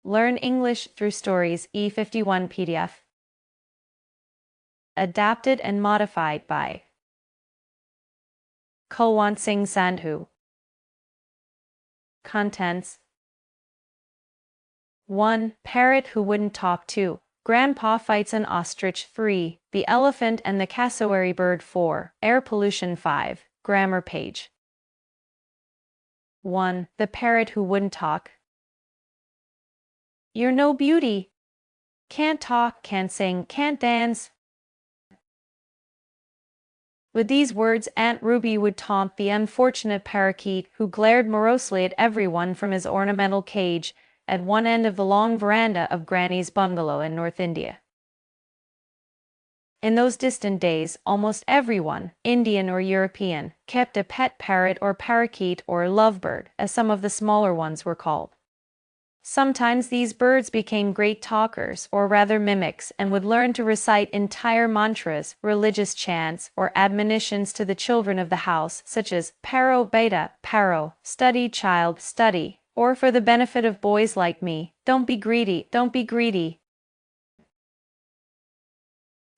Learn English through stories E51 PDF. Adapted and modified by Kulwant Singh Sandhu. Contents 1. Parrot who wouldn't talk. 2. Grandpa fights an ostrich. 3. The elephant and the cassowary bird. 4. Air pollution. 5. Grammar page. 1. The parrot who wouldn't talk. You're no beauty. Can't talk, can't sing, can't dance. With these words, Aunt Ruby would taunt the unfortunate parakeet, who glared morosely at everyone from his ornamental cage at one end of the long veranda of Granny's bungalow in North India. In those distant days, almost everyone, Indian or European, kept a pet parrot or parakeet or lovebird, as some of the smaller ones were called. Sometimes these birds became great talkers, or rather mimics, and would learn to recite entire mantras, religious chants, or admonitions to the children of the house, such as Parrot beta, Parrot, study child, study, or for the benefit of boys like me, don't be greedy, don't be greedy.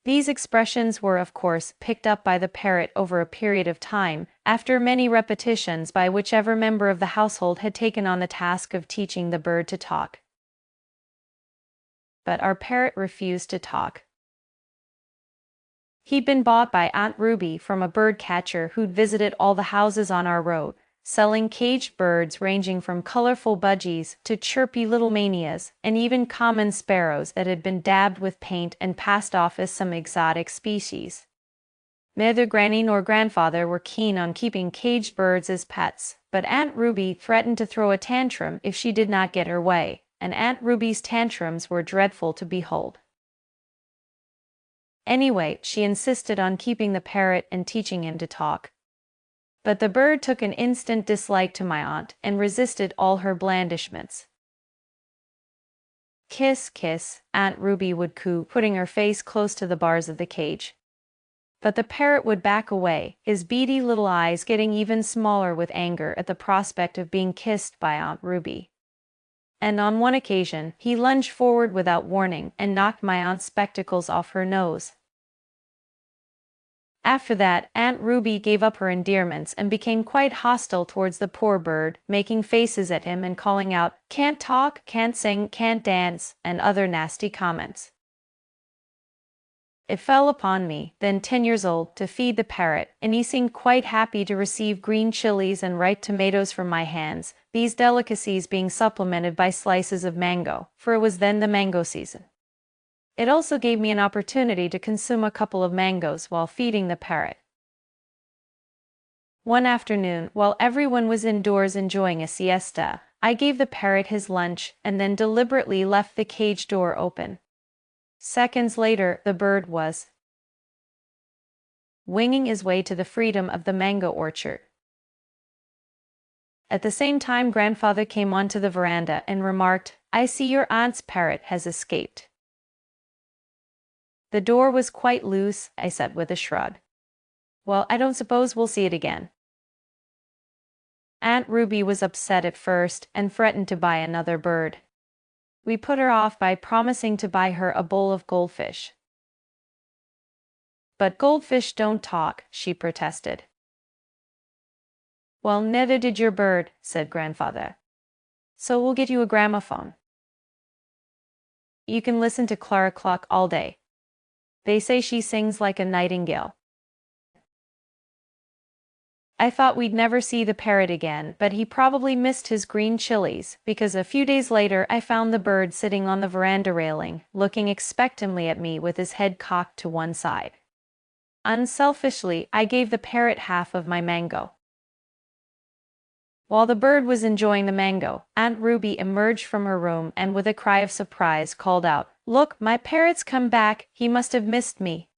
These expressions were, of course, picked up by the parrot over a period of time, after many repetitions by whichever member of the household had taken on the task of teaching the bird to talk. But our parrot refused to talk. He'd been bought by Aunt Ruby from a bird catcher who'd visited all the houses on our road, selling caged birds ranging from colorful budgies to chirpy little manias, and even common sparrows that had been dabbed with paint and passed off as some exotic species. Neither Granny nor Grandfather were keen on keeping caged birds as pets, but Aunt Ruby threatened to throw a tantrum if she did not get her way, and Aunt Ruby's tantrums were dreadful to behold. Anyway, she insisted on keeping the parrot and teaching him to talk. But the bird took an instant dislike to my aunt and resisted all her blandishments. Kiss, kiss, Aunt Ruby would coo, putting her face close to the bars of the cage. But the parrot would back away, his beady little eyes getting even smaller with anger at the prospect of being kissed by Aunt Ruby. And on one occasion, he lunged forward without warning and knocked my aunt's spectacles off her nose. After that, Aunt Ruby gave up her endearments and became quite hostile towards the poor bird, making faces at him and calling out, "Can't talk, can't sing, can't dance," and other nasty comments. It fell upon me, then 10 years old, to feed the parrot, and he seemed quite happy to receive green chilies and ripe tomatoes from my hands, these delicacies being supplemented by slices of mango, for it was then the mango season. It also gave me an opportunity to consume a couple of mangoes while feeding the parrot. One afternoon, while everyone was indoors enjoying a siesta, I gave the parrot his lunch and then deliberately left the cage door open. Seconds later, the bird was winging his way to the freedom of the mango orchard. At the same time, Grandfather came onto the veranda and remarked, "I see your aunt's parrot has escaped." The door was quite loose, I said with a shrug. Well, I don't suppose we'll see it again. Aunt Ruby was upset at first and threatened to buy another bird. We put her off by promising to buy her a bowl of goldfish. But goldfish don't talk, she protested. Well, neither did your bird, said Grandfather. So we'll get you a gramophone. You can listen to Clara Cluck all day. They say she sings like a nightingale. I thought we'd never see the parrot again, but he probably missed his green chilies, because a few days later I found the bird sitting on the veranda railing, looking expectantly at me with his head cocked to one side. Unselfishly, I gave the parrot half of my mango. While the bird was enjoying the mango, Aunt Ruby emerged from her room and with a cry of surprise called out, "Look, my parrot's come back, he must have missed me."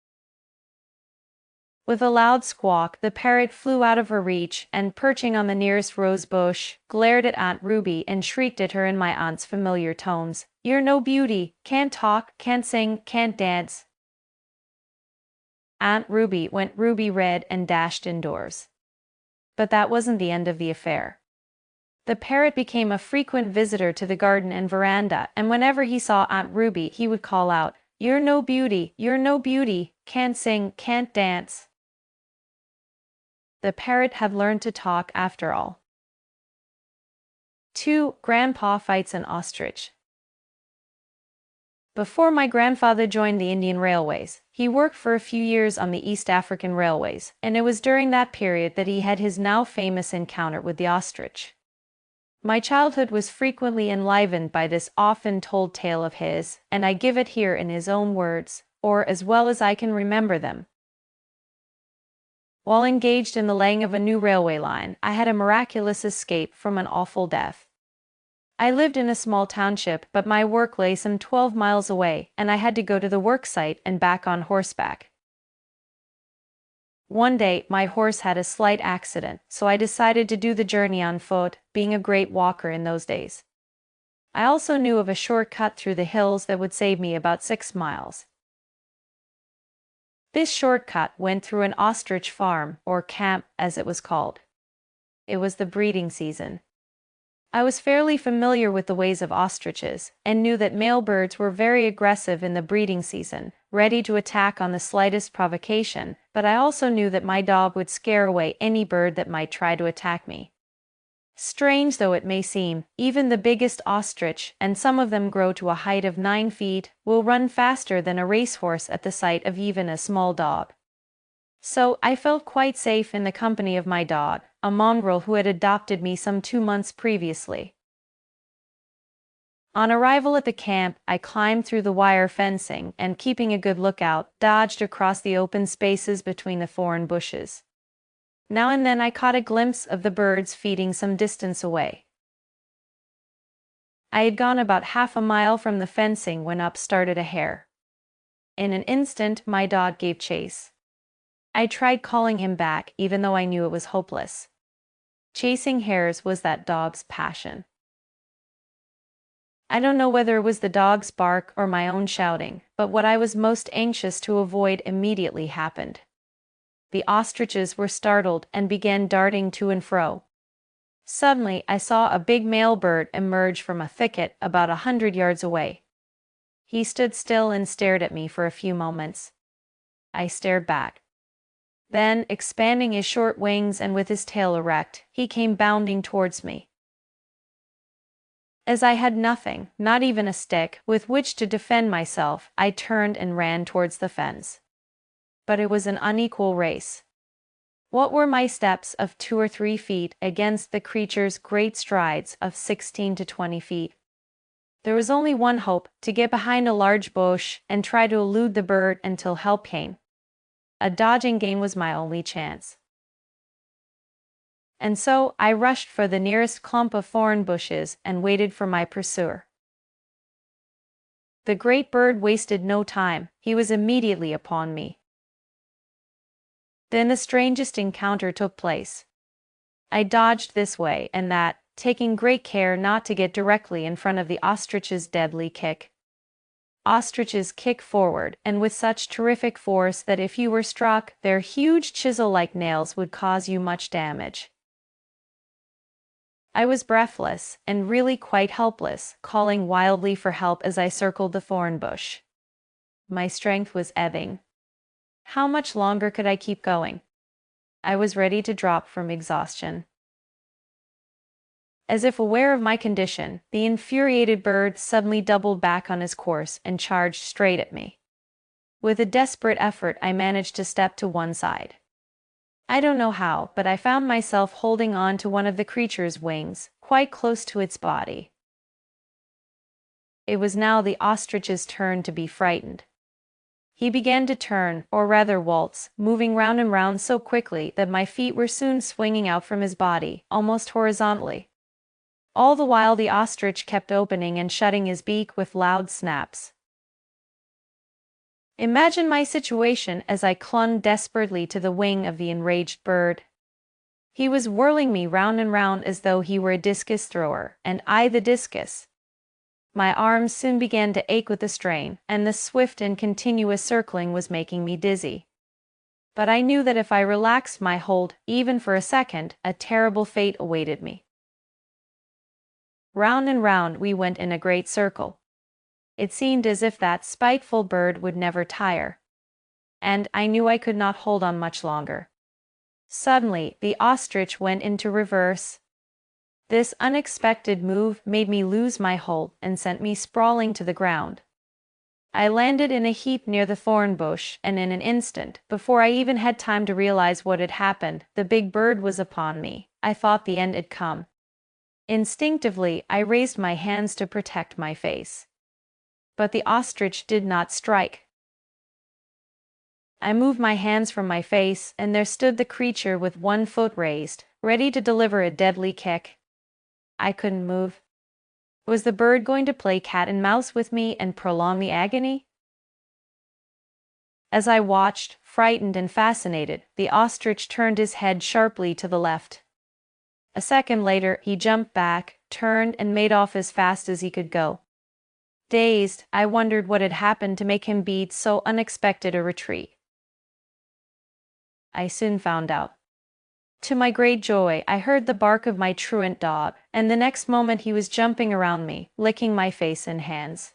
With a loud squawk, the parrot flew out of her reach and, perching on the nearest rose bush, glared at Aunt Ruby and shrieked at her in my aunt's familiar tones, "You're no beauty, can't talk, can't sing, can't dance." Aunt Ruby went ruby red and dashed indoors. But that wasn't the end of the affair. The parrot became a frequent visitor to the garden and veranda, and whenever he saw Aunt Ruby, he would call out, "You're no beauty, you're no beauty, can't sing, can't dance." The parrot had learned to talk after all. 2. Grandpa fights an ostrich. Before my grandfather joined the Indian Railways, he worked for a few years on the East African Railways, and it was during that period that he had his now famous encounter with the ostrich. My childhood was frequently enlivened by this often-told tale of his, and I give it here in his own words, or as well as I can remember them. While engaged in the laying of a new railway line, I had a miraculous escape from an awful death. I lived in a small township, but my work lay some 12 miles away, and I had to go to the work site and back on horseback. One day, my horse had a slight accident, so I decided to do the journey on foot, being a great walker in those days. I also knew of a shortcut through the hills that would save me about 6 miles. This shortcut went through an ostrich farm, or camp, as it was called. It was the breeding season. I was fairly familiar with the ways of ostriches, and knew that male birds were very aggressive in the breeding season, ready to attack on the slightest provocation, but I also knew that my dog would scare away any bird that might try to attack me. Strange though it may seem, even the biggest ostrich, and some of them grow to a height of 9 feet, will run faster than a racehorse at the sight of even a small dog. So, I felt quite safe in the company of my dog, a mongrel who had adopted me some 2 months previously. On arrival at the camp, I climbed through the wire fencing and, keeping a good lookout, dodged across the open spaces between the thorn bushes. Now and then I caught a glimpse of the birds feeding some distance away. I had gone about half a mile from the fencing when up started a hare. In an instant, my dog gave chase. I tried calling him back, even though I knew it was hopeless. Chasing hares was that dog's passion. I don't know whether it was the dog's bark or my own shouting, but what I was most anxious to avoid immediately happened. The ostriches were startled and began darting to and fro. Suddenly, I saw a big male bird emerge from a thicket about 100 yards away. He stood still and stared at me for a few moments. I stared back. Then, expanding his short wings and with his tail erect, he came bounding towards me. As I had nothing, not even a stick, with which to defend myself, I turned and ran towards the fence. But it was an unequal race. What were my steps of 2 or 3 feet against the creature's great strides of 16 to 20 feet? There was only one hope: to get behind a large bush and try to elude the bird until help came. A dodging game was my only chance. And so, I rushed for the nearest clump of thorn bushes and waited for my pursuer. The great bird wasted no time, he was immediately upon me. Then the strangest encounter took place. I dodged this way and that, taking great care not to get directly in front of the ostrich's deadly kick. Ostriches kick forward, and with such terrific force that if you were struck, their huge chisel-like nails would cause you much damage. I was breathless, and really quite helpless, calling wildly for help as I circled the thorn bush. My strength was ebbing. How much longer could I keep going? I was ready to drop from exhaustion. As if aware of my condition, the infuriated bird suddenly doubled back on his course and charged straight at me. With a desperate effort, I managed to step to one side. I don't know how, but I found myself holding on to one of the creature's wings, quite close to its body. It was now the ostrich's turn to be frightened. He began to turn, or rather waltz, moving round and round so quickly that my feet were soon swinging out from his body, almost horizontally. All the while the ostrich kept opening and shutting his beak with loud snaps. Imagine my situation as I clung desperately to the wing of the enraged bird. He was whirling me round and round as though he were a discus thrower, and I the discus. My arms soon began to ache with the strain, and the swift and continuous circling was making me dizzy. But I knew that if I relaxed my hold, even for a second, a terrible fate awaited me. Round and round we went in a great circle. It seemed as if that spiteful bird would never tire. And I knew I could not hold on much longer. Suddenly, the ostrich went into reverse. This unexpected move made me lose my hold and sent me sprawling to the ground. I landed in a heap near the thorn bush, and in an instant, before I even had time to realize what had happened, the big bird was upon me. I thought the end had come. Instinctively, I raised my hands to protect my face. But the ostrich did not strike. I moved my hands from my face, and there stood the creature with one foot raised, ready to deliver a deadly kick. I couldn't move. Was the bird going to play cat and mouse with me and prolong the agony? As I watched, frightened and fascinated, the ostrich turned his head sharply to the left. A second later, he jumped back, turned, and made off as fast as he could go. Dazed, I wondered what had happened to make him beat so unexpected a retreat. I soon found out. To my great joy, I heard the bark of my truant dog, and the next moment he was jumping around me, licking my face and hands.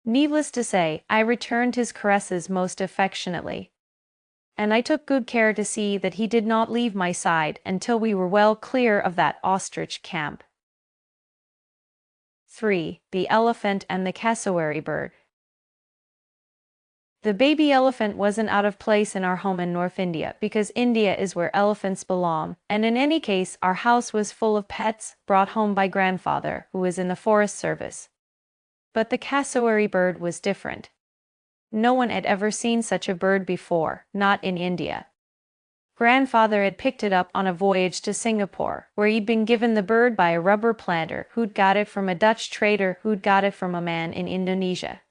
Needless to say, I returned his caresses most affectionately. And I took good care to see that he did not leave my side until we were well clear of that ostrich camp. 3. The elephant and the cassowary bird. The baby elephant wasn't out of place in our home in North India because India is where elephants belong, and in any case our house was full of pets brought home by grandfather, who was in the forest service. But the cassowary bird was different. No one had ever seen such a bird before, not in India. Grandfather had picked it up on a voyage to Singapore, where he'd been given the bird by a rubber planter who'd got it from a Dutch trader who'd got it from a man in Indonesia.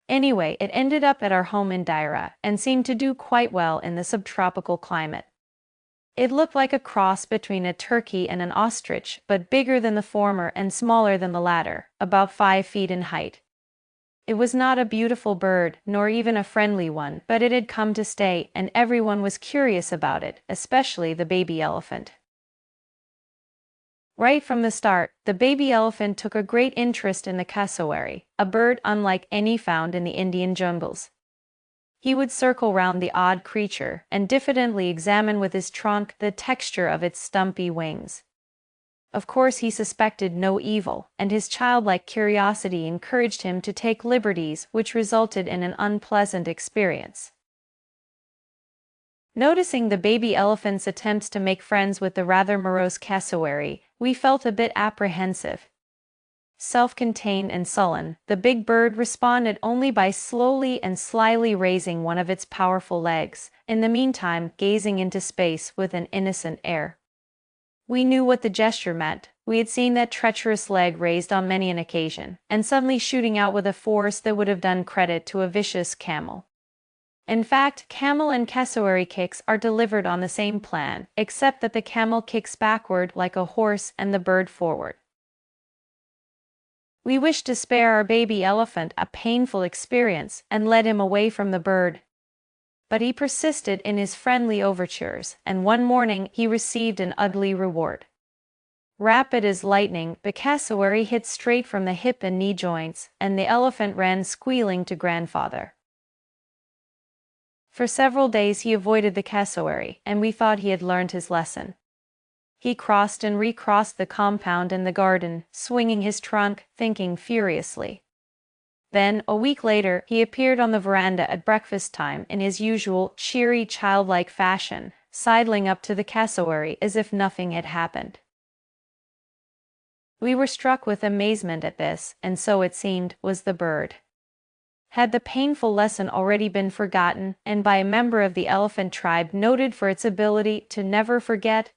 Anyway, it ended up at our home in Daira, and seemed to do quite well in the subtropical climate. It looked like a cross between a turkey and an ostrich, but bigger than the former and smaller than the latter, about 5 feet in height. It was not a beautiful bird, nor even a friendly one, but it had come to stay, and everyone was curious about it, especially the baby elephant. Right from the start, the baby elephant took a great interest in the cassowary, a bird unlike any found in the Indian jungles. He would circle round the odd creature, and diffidently examine with his trunk the texture of its stumpy wings. Of course he suspected no evil, and his childlike curiosity encouraged him to take liberties which resulted in an unpleasant experience. Noticing the baby elephant's attempts to make friends with the rather morose cassowary, we felt a bit apprehensive. Self-contained and sullen, the big bird responded only by slowly and slyly raising one of its powerful legs, in the meantime gazing into space with an innocent air. We knew what the gesture meant. We had seen that treacherous leg raised on many an occasion, and suddenly shooting out with a force that would have done credit to a vicious camel. In fact, camel and cassowary kicks are delivered on the same plan, except that the camel kicks backward like a horse and the bird forward. We wished to spare our baby elephant a painful experience and led him away from the bird. But he persisted in his friendly overtures, and one morning he received an ugly reward. Rapid as lightning, the cassowary hit straight from the hip and knee joints, and the elephant ran squealing to grandfather. For several days he avoided the cassowary, and we thought he had learned his lesson. He crossed and recrossed the compound and the garden, swinging his trunk, thinking furiously. Then, a week later, he appeared on the veranda at breakfast time in his usual, cheery, childlike fashion, sidling up to the cassowary as if nothing had happened. We were struck with amazement at this, and so it seemed, was the bird. Had the painful lesson already been forgotten, and by a member of the elephant tribe noted for its ability to never forget?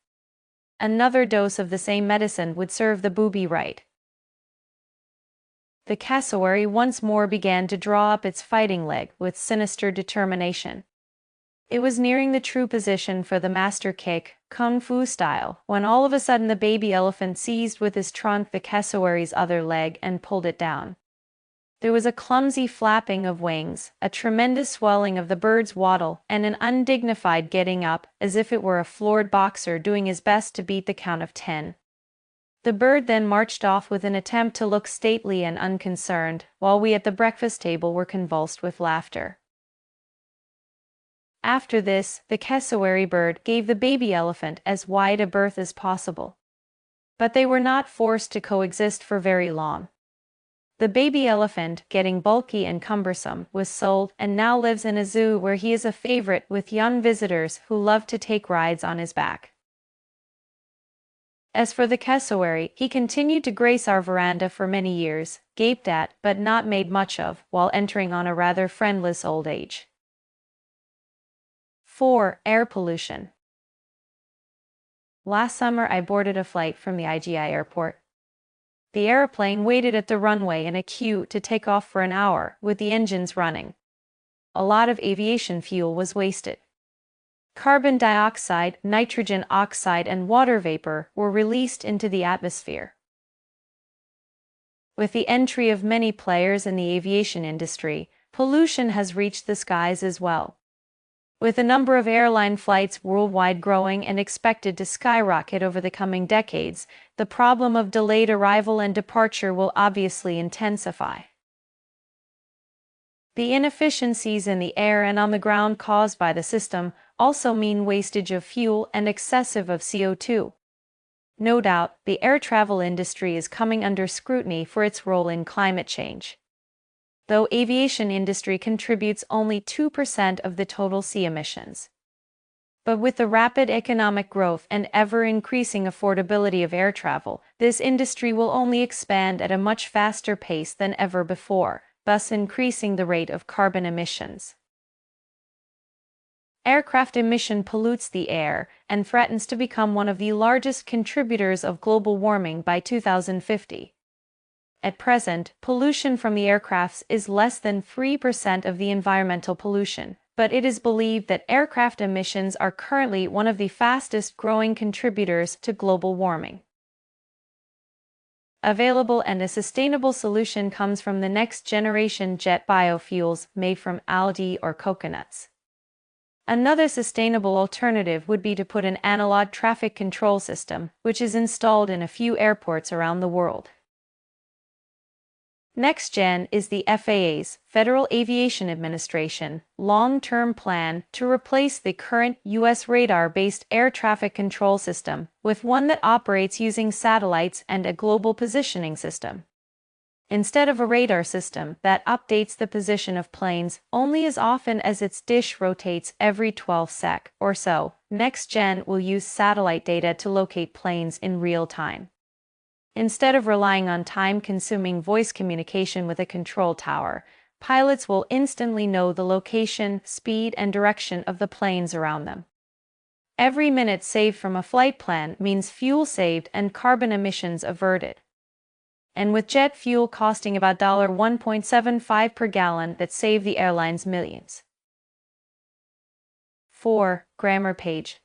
Another dose of the same medicine would serve the booby right. The cassowary once more began to draw up its fighting leg with sinister determination. It was nearing the true position for the master kick, kung fu style, when all of a sudden the baby elephant seized with his trunk the cassowary's other leg and pulled it down. There was a clumsy flapping of wings, a tremendous swelling of the bird's wattle, and an undignified getting up, as if it were a floored boxer doing his best to beat the count of 10. The bird then marched off with an attempt to look stately and unconcerned, while we at the breakfast table were convulsed with laughter. After this, the cassowary bird gave the baby elephant as wide a berth as possible. But they were not forced to coexist for very long. The baby elephant, getting bulky and cumbersome, was sold and now lives in a zoo where he is a favorite with young visitors who love to take rides on his back. As for the cassowary, he continued to grace our veranda for many years, gaped at but not made much of, while entering on a rather friendless old age. 4. Air pollution. Last summer I boarded a flight from the IGI airport. The airplane waited at the runway in a queue to take off for an hour, with the engines running. A lot of aviation fuel was wasted. Carbon dioxide, nitrogen oxide, and water vapor were released into the atmosphere. With the entry of many players in the aviation industry, pollution has reached the skies as well. With the number of airline flights worldwide growing and expected to skyrocket over the coming decades, the problem of delayed arrival and departure will obviously intensify. The inefficiencies in the air and on the ground caused by the system also mean wastage of fuel and excessive of CO2. No doubt, the air travel industry is coming under scrutiny for its role in climate change. Though aviation industry contributes only 2% of the total sea emissions. But with the rapid economic growth and ever-increasing affordability of air travel, this industry will only expand at a much faster pace than ever before, thus increasing the rate of carbon emissions. Aircraft emission pollutes the air and threatens to become one of the largest contributors of global warming by 2050. At present, pollution from the aircrafts is less than 3% of the environmental pollution, but it is believed that aircraft emissions are currently one of the fastest growing contributors to global warming. Available and a sustainable solution comes from the next generation jet biofuels made from algae or coconuts. Another sustainable alternative would be to put an analog traffic control system, which is installed in a few airports around the world. NextGen is the FAA's, Federal Aviation Administration, long-term plan to replace the current U.S. radar-based air traffic control system with one that operates using satellites and a global positioning system. Instead of a radar system that updates the position of planes only as often as its dish rotates every 12 sec or so, NextGen will use satellite data to locate planes in real time. Instead of relying on time-consuming voice communication with a control tower, pilots will instantly know the location, speed, and direction of the planes around them. Every minute saved from a flight plan means fuel saved and carbon emissions averted. And with jet fuel costing about $1.75 per gallon, that save the airlines millions. 4. Grammar page.